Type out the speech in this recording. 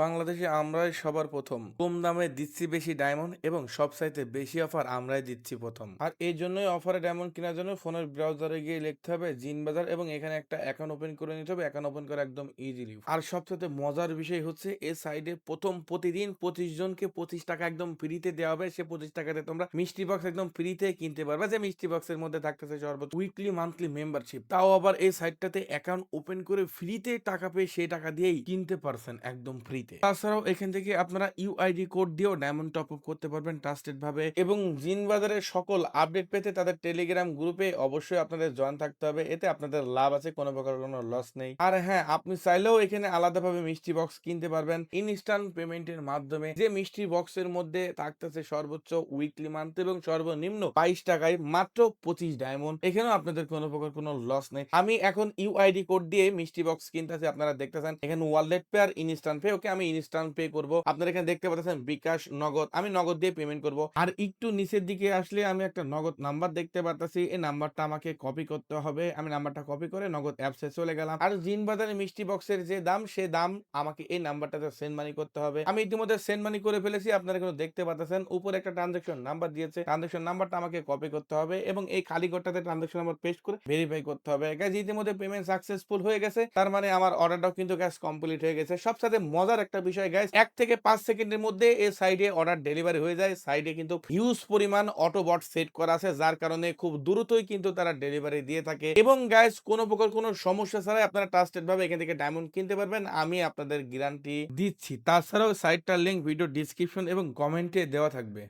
বাংলাদেশে আমরাই সবার প্রথম কম দামে দিচ্ছি বেশি ডায়মন্ড এবং সবচাইতে বেশি অফার আমরাই দিচ্ছি প্রথম। আর এই জন্যই অফারে ডায়মন্ড কেনার জন্য ফোনের ব্রাউজারে গিয়ে লিখতে হবে জিন বাজার এবং এখানে একটা অ্যাকাউন্ট ওপেন করে নিতে হবে। অ্যাকাউন্ট ওপেন করা একদম ইজিলি। আর সবচেয়ে মজার বিষয় হচ্ছে এই সাইডে প্রথম প্রতিদিন 25 জনকে 25 টাকা একদম ফ্রিতে দেওয়া হবে। সে 25 টাকাতে তোমরা মিষ্টি বক্স একদম ফ্রিতে কিনতে পারবে। যে মিষ্টি বক্সের মধ্যে থাকতেছে সর্বোচ্চ উইকলি মান্থলি মেম্বারশিপ, তাও আবার এই সাইটটাতে অ্যাকাউন্ট ওপেন করে ফ্রিতে টাকা পেয়ে সেই টাকা দিয়েই কিনতে পারছেন একদম ফ্রিতে। তাছাড়াও এখান থেকে আপনারা ইউআইডি কোড দিয়েও ডায়মন্ড টপ আপ করতে পারবেন ট্রাস্টেড ভাবে। এবং জিন বাজারের সকল আপডেট পেতে তাদের টেলিগ্রাম গ্রুপে অবশ্যই আপনাদের জয়েন থাকতে হবে। এতে আপনাদের লাভ আছে, কোনো প্রকার কোনো লস নেই। আর হ্যাঁ, আপনি চাইলেও এখানে আলাদাভাবে মিষ্টি বক্স কিনতে পারবেন ইনস্ট্যান্ট পেমেন্টের মাধ্যমে। যে মিষ্টি বক্সের মধ্যে থাকতেছে সর্বোচ্চ উইকলি মান্থ এবং সর্বনিম্ন 22 টাকায় মাত্র 25 ডায়মন্ড। এখানেও আপনাদের কোনো প্রকার কোনো লস নেই। আমি এখন ইউআইডি কোড দিয়ে মিষ্টি বক্স কিনতেছি, আপনারা দেখতেছেন এখানে ওয়ালেট পে আর ইনস্ট্যান্ট পে। ওকে, আমি ইনস্ট্যান্ট পে করব। আপনারা এখানে দেখতে পাচ্ছেন বিকাশ, নগদ। আমি নগদ দিয়ে পেমেন্ট করব। আর একটু নিচের দিকে আসলে আমি একটা নগদ নাম্বার দেখতে পাচ্ছি। এই নাম্বারটা আমাকে কপি করতে হবে। আমি নাম্বারটা কপি করে নগদ অ্যাপসে চলে গেলাম। আর জিন বাজারে মিষ্টি বক্সের যে দাম, সে দাম আমাকে এই নাম্বারটাতে সেন্ড মানি করতে হবে। আমি ইতিমধ্যে সেন্ড মানি করে ফেলেছি। আপনারা কিন্তু দেখতে পাচ্ছেন উপরে একটা ট্রানজাকশন নাম্বার দিয়েছে। ট্রানজাকশন নাম্বারটা আমাকে কপি করতে হবে এবং এই খালি ঘরটাতে ট্রানজাকশন নাম্বার পেস্ট করে ভেরিফাই করতে হবে। গাইস, ইতিমধ্যে পেমেন্ট সাকসেসফুল হয়ে গেছে। তার মানে আমার অর্ডারটাও কিন্তু গাইস কমপ্লিট হয়ে গেছে। সবচেয়ে মজার একটা বিষয় গাইস, 1 থেকে 5 সেকেন্ডের মধ্যে এই সাইডে অর্ডার ডেলিভারি হয়ে যায়। সাইডে কিন্তু হিউজ পরিমাণ অটো বট সেট করা আছে, যার কারণে খুব দ্রুতই কিন্তু তারা ডেলিভারি দিয়ে থাকে। এবং গাইস, কোনো প্রকার কোনো সমস্যা ছাড়াই আপনারা ট্রাস্টেড ভাবে এখান থেকে ডায়মন্ড কিনতে পারবেন, আমি আপনাদের গ্যারান্টি দিচ্ছি। তাছাড়াও সাইটটার লিংক ভিডিও ডেসক্রিপশন এবং কমেন্টে দেওয়া থাকবে।